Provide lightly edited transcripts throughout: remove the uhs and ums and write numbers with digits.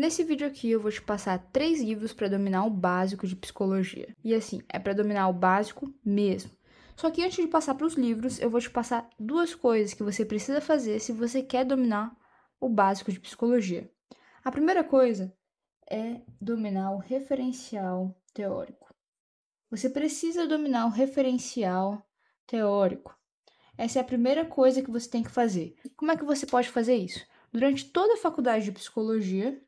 Nesse vídeo aqui eu vou te passar 3 livros para dominar o básico de psicologia. E assim, é para dominar o básico mesmo. Só que antes de passar para os livros, eu vou te passar 2 coisas que você precisa fazer se você quer dominar o básico de psicologia. A primeira coisa é dominar o referencial teórico. Você precisa dominar o referencial teórico. Essa é a primeira coisa que você tem que fazer. Como é que você pode fazer isso? Durante toda a faculdade de psicologia,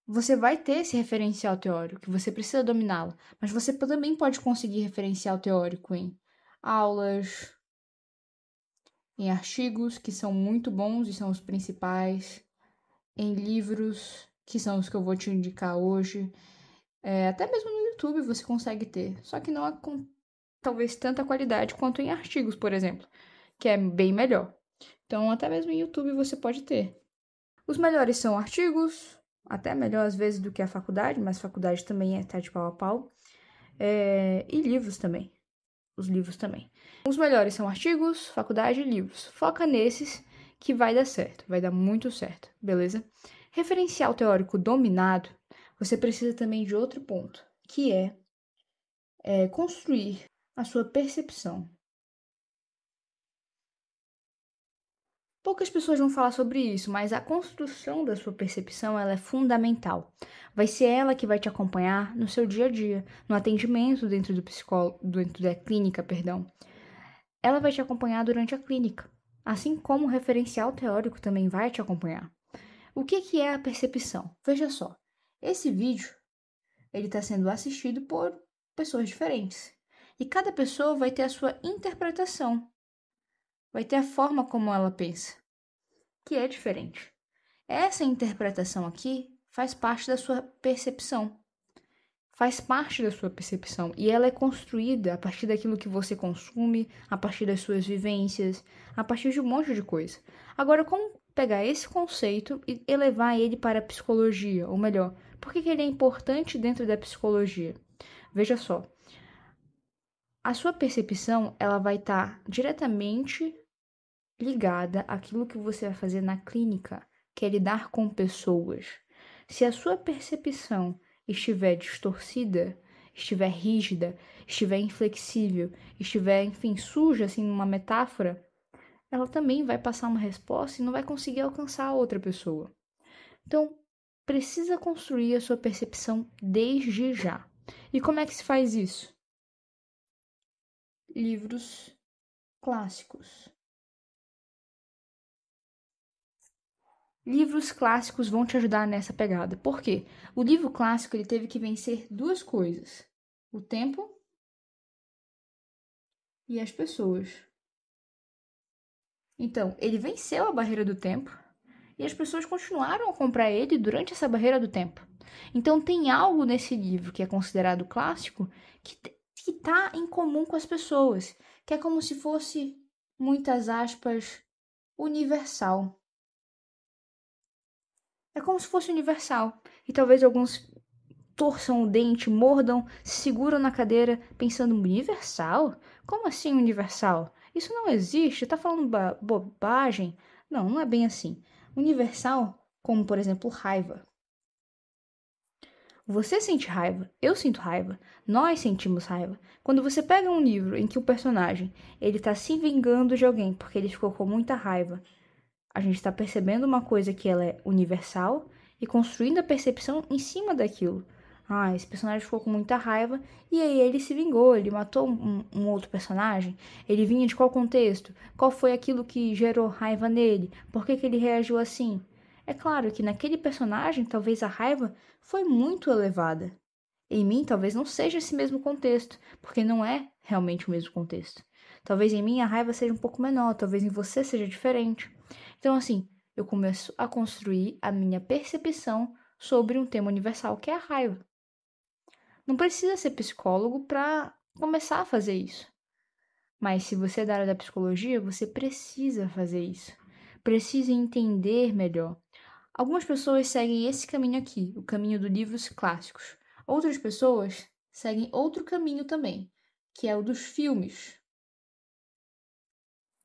você vai ter esse referencial teórico, que você precisa dominá-lo, mas você também pode conseguir referencial teórico em aulas, em artigos, que são muito bons e são os principais, em livros, que são os que eu vou te indicar hoje, até mesmo no YouTube você consegue ter, só que não é com talvez tanta qualidade quanto em artigos, por exemplo, que é bem melhor. Então, até mesmo em YouTube você pode ter. Os melhores são artigos, até melhor às vezes do que a faculdade, mas a faculdade também tá de pau a pau. E livros também. Os livros também. Os melhores são artigos, faculdade e livros. Foca nesses que vai dar certo, vai dar muito certo, beleza? Referencial teórico dominado, você precisa também de outro ponto, que é construir a sua percepção. Poucas pessoas vão falar sobre isso, mas a construção da sua percepção ela é fundamental. Vai ser ela que vai te acompanhar no seu dia a dia, no atendimento dentro dentro da clínica, perdão. Ela vai te acompanhar durante a clínica, assim como o referencial teórico também vai te acompanhar. O que é a percepção? Veja só, esse vídeo ele está sendo assistido por pessoas diferentes e cada pessoa vai ter a sua interpretação, vai ter a forma como ela pensa, que é diferente. Essa interpretação aqui faz parte da sua percepção. Faz parte da sua percepção. E ela é construída a partir daquilo que você consome, a partir das suas vivências, a partir de um monte de coisa. Agora, como pegar esse conceito e elevar ele para a psicologia? Ou melhor, por que ele é importante dentro da psicologia? Veja só. A sua percepção, ela vai estar diretamente ligada àquilo que você vai fazer na clínica, que é lidar com pessoas. Se a sua percepção estiver distorcida, estiver rígida, estiver inflexível, estiver, enfim, suja, assim, numa metáfora, ela também vai passar uma resposta e não vai conseguir alcançar a outra pessoa. Então, precisa construir a sua percepção desde já. E como é que se faz isso? Livros clássicos. Livros clássicos vão te ajudar nessa pegada. Por quê? O livro clássico ele teve que vencer 2 coisas: o tempo e as pessoas. Então, ele venceu a barreira do tempo e as pessoas continuaram a comprar ele durante essa barreira do tempo. Então, tem algo nesse livro que é considerado clássico que está em comum com as pessoas, que é como se fosse, muitas aspas, universal. É como se fosse universal. E talvez alguns torçam o dente, mordam, se seguram na cadeira, pensando, universal? Como assim universal? Isso não existe, tá falando bobagem? Não, não é bem assim. Universal, como por exemplo raiva. Você sente raiva, eu sinto raiva, nós sentimos raiva. Quando você pega um livro em que o personagem ele tá se vingando de alguém porque ele ficou com muita raiva, a gente está percebendo uma coisa que ela é universal e construindo a percepção em cima daquilo. Ah, esse personagem ficou com muita raiva e aí ele se vingou, ele matou um outro personagem. Ele vinha de qual contexto? Qual foi aquilo que gerou raiva nele? Por que ele reagiu assim? É claro que naquele personagem talvez a raiva foi muito elevada. Em mim talvez não seja esse mesmo contexto, porque não é realmente o mesmo contexto. Talvez em mim a raiva seja um pouco menor, talvez em você seja diferente. Então, assim, eu começo a construir a minha percepção sobre um tema universal, que é a raiva. Não precisa ser psicólogo para começar a fazer isso. Mas se você é da área da psicologia, você precisa fazer isso. Precisa entender melhor. Algumas pessoas seguem esse caminho aqui, o caminho dos livros clássicos. Outras pessoas seguem outro caminho também, que é o dos filmes.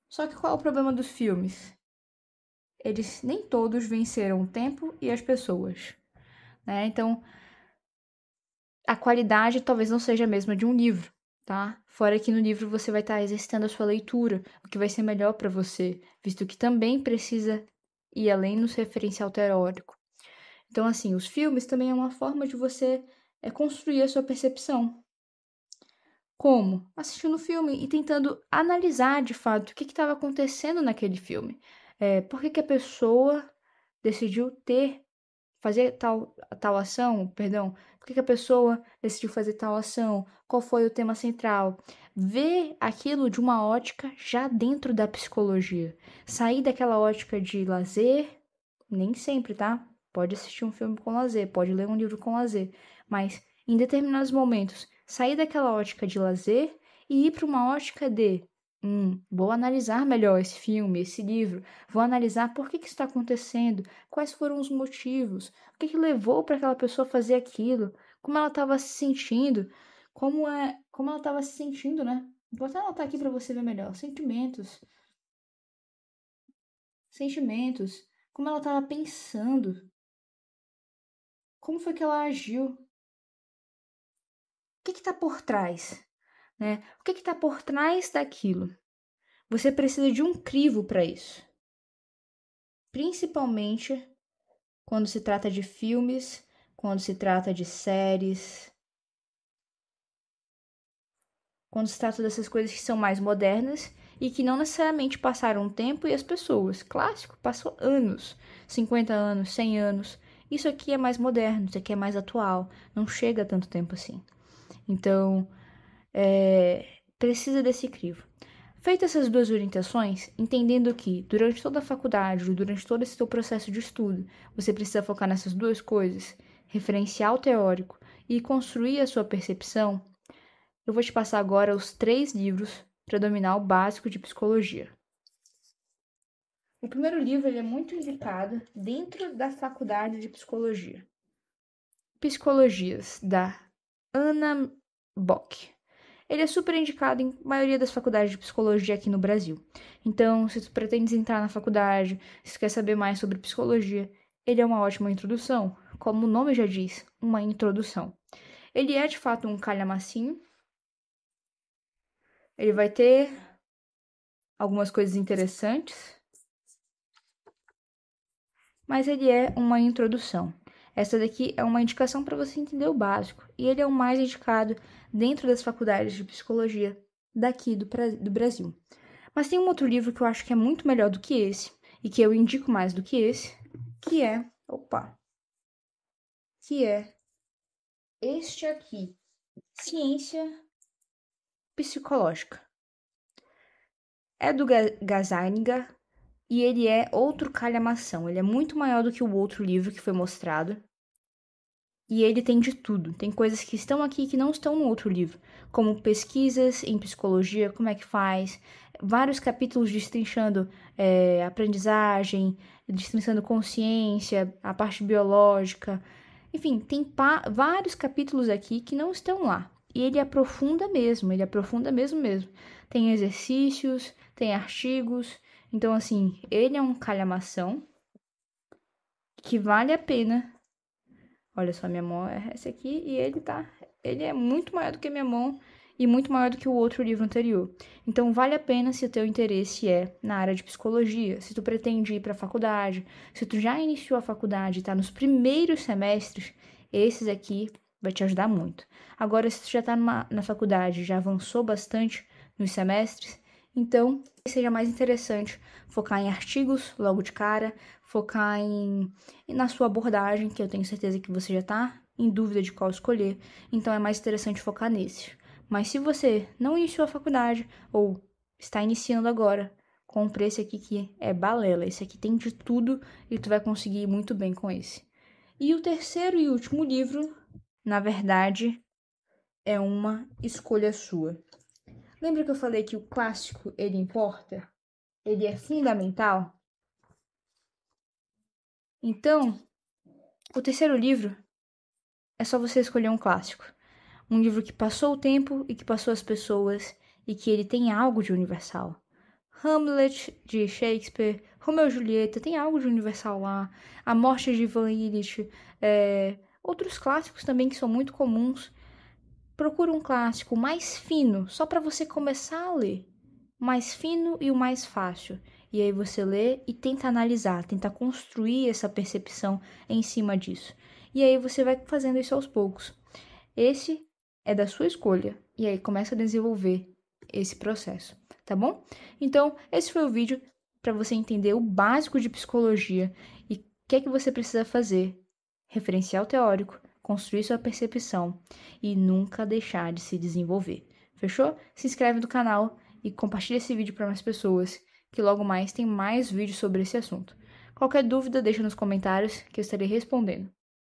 Só que qual é o problema dos filmes? eles nem todos venceram o tempo e as pessoas, né? Então, a qualidade talvez não seja a mesma de um livro, tá? Fora que no livro você vai estar exercitando a sua leitura, o que vai ser melhor para você, visto que também precisa ir além no referencial teórico. Então, assim, os filmes também é uma forma de você construir a sua percepção. Como? Assistindo o filme e tentando analisar de fato o que estava acontecendo naquele filme. Por que a pessoa decidiu fazer tal ação, perdão, por que a pessoa decidiu fazer tal ação, qual foi o tema central. Ver aquilo de uma ótica já dentro da psicologia. Sair daquela ótica de lazer, nem sempre, tá? Pode assistir um filme com lazer, pode ler um livro com lazer, mas em determinados momentos, sair daquela ótica de lazer e ir para uma ótica de vou analisar melhor esse filme, esse livro, vou analisar por que isso está acontecendo, quais foram os motivos, o que levou para aquela pessoa fazer aquilo, como ela estava se sentindo, como ela estava se sentindo, né? Vou até anotar aqui para você ver melhor. Sentimentos, como ela estava pensando, como foi que ela agiu, o que está por trás, né? O que está por trás daquilo? Você precisa de um crivo para isso. Principalmente quando se trata de filmes, quando se trata de séries, quando se trata dessas coisas que são mais modernas e que não necessariamente passaram o tempo e as pessoas. Clássico, passou anos, 50 anos, 100 anos. Isso aqui é mais moderno, isso aqui é mais atual, não chega a tanto tempo assim. Então, precisa desse crivo. Feitas essas duas orientações, entendendo que durante toda a faculdade, durante todo esse seu processo de estudo, você precisa focar nessas duas coisas, referencial teórico e construir a sua percepção, eu vou te passar agora os 3 livros para dominar o básico de psicologia. O primeiro livro ele é muito indicado dentro da faculdade de psicologia. Psicologias, da Anna Bock. Ele é super indicado em maioria das faculdades de psicologia aqui no Brasil. Então, se tu pretendes entrar na faculdade, se quer saber mais sobre psicologia, ele é uma ótima introdução. Como o nome já diz, uma introdução. Ele é, de fato, um calhamacinho. Ele vai ter algumas coisas interessantes, mas ele é uma introdução. Essa daqui é uma indicação para você entender o básico, e ele é o mais indicado dentro das faculdades de psicologia daqui do Brasil. Mas tem um outro livro que eu acho que é muito melhor do que esse, e que eu indico mais do que esse, que é este aqui, Ciência Psicológica. É do Gazzaniga, e ele é outro calhamação. Ele é muito maior do que o outro livro que foi mostrado. E ele tem de tudo. Tem coisas que estão aqui que não estão no outro livro, como pesquisas em psicologia, como é que faz, vários capítulos destrinchando aprendizagem, destrinchando consciência, a parte biológica. Enfim, tem vários capítulos aqui que não estão lá. E ele aprofunda mesmo mesmo. Tem exercícios, tem artigos. Então, assim, ele é um calhamação que vale a pena. Olha só, minha mão é essa aqui e ele é muito maior do que a minha mão e muito maior do que o outro livro anterior. Então, vale a pena se o teu interesse é na área de psicologia, se tu pretende ir para a faculdade, se tu já iniciou a faculdade e está nos primeiros semestres, esses aqui vai te ajudar muito. Agora, se tu já está na faculdade, já avançou bastante nos semestres, então seja mais interessante focar em artigos logo de cara, focar na sua abordagem, que eu tenho certeza que você já está em dúvida de qual escolher, então é mais interessante focar nesse. Mas se você não iniciou a faculdade ou está iniciando agora, compre esse aqui que é balela. Esse aqui tem de tudo e tu vai conseguir ir muito bem com esse. E o terceiro e último livro, na verdade, é uma escolha sua. Lembra que eu falei que o clássico, ele importa? Ele é fundamental? Então, o terceiro livro é só você escolher um clássico. Um livro que passou o tempo e que passou as pessoas e que ele tem algo de universal. Hamlet, de Shakespeare, Romeu e Julieta, tem algo de universal lá. A Morte de Ivan Illich, outros clássicos também que são muito comuns. Procura um clássico mais fino, só para você começar a ler. Mais fino e o mais fácil. E aí você lê e tenta analisar, tenta construir essa percepção em cima disso. E aí você vai fazendo isso aos poucos. Esse é da sua escolha. E aí começa a desenvolver esse processo, tá bom? Então, esse foi o vídeo para você entender o básico de psicologia e o que é que você precisa fazer. Referencial teórico, construir sua percepção e nunca deixar de se desenvolver. Fechou? Se inscreve no canal e compartilha esse vídeo para mais pessoas, que logo mais tem mais vídeos sobre esse assunto. Qualquer dúvida, deixa nos comentários que eu estarei respondendo.